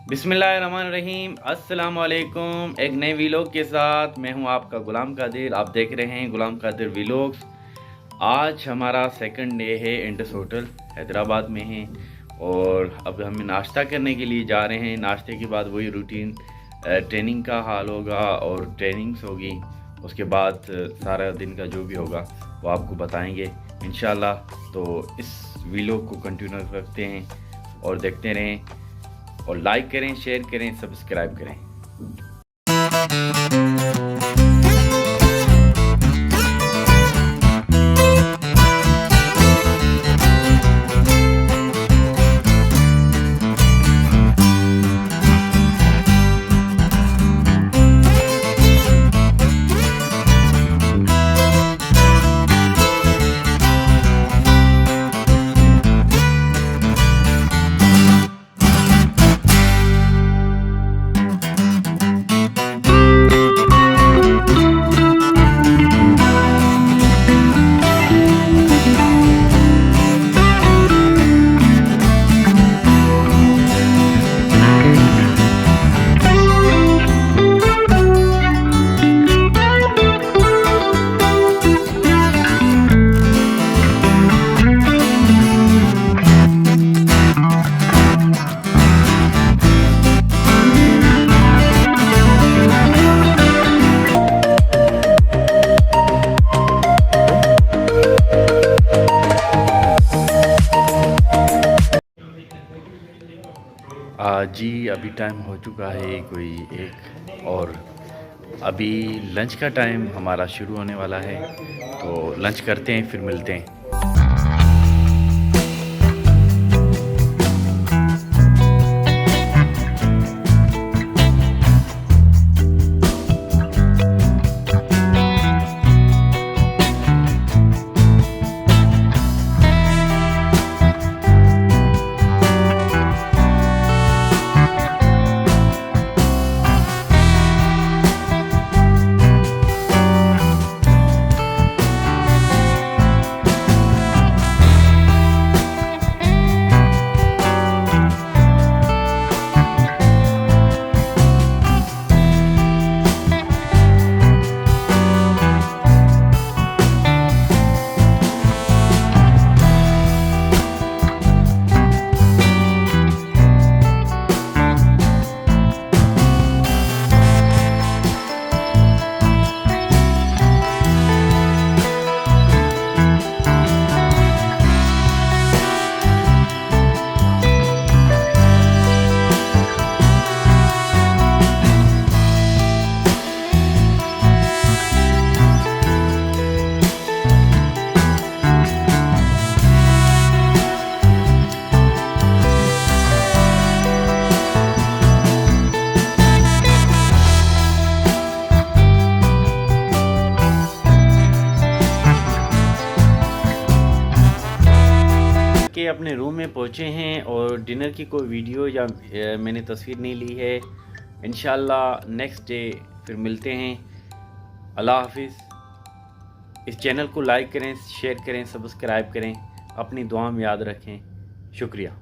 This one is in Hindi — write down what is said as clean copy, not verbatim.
बिस्मिल्लाहिर्रहमानिर्रहीम, अस्सलाम वालेकुम। एक नए वीलॉग के साथ मैं हूं आपका गुलाम कादिर। आप देख रहे हैं गुलाम कादिर वीलॉग्स। आज हमारा सेकंड डे है इंडस होटल हैदराबाद में है और अब हम नाश्ता करने के लिए जा रहे हैं। नाश्ते के बाद वही रूटीन ट्रेनिंग का हाल होगा और ट्रेनिंग्स होगी। उसके बाद सारा दिन का जो भी होगा वो आपको बताएंगे इंशाल्लाह। तो इस वीलॉग को कंटिन्यू रखते हैं और देखते रहें और लाइक करें, शेयर करें, सब्सक्राइब करें। जी अभी टाइम हो चुका है कोई 1 और अभी लंच का टाइम हमारा शुरू होने वाला है। तो लंच करते हैं फिर मिलते हैं। के अपने रूम में पहुंचे हैं और डिनर की कोई वीडियो या मैंने तस्वीर नहीं ली है। इंशाल्लाह नेक्स्ट डे फिर मिलते हैं। अल्लाह हाफिज़। इस चैनल को लाइक करें, शेयर करें, सब्सक्राइब करें। अपनी दुआ में याद रखें। शुक्रिया।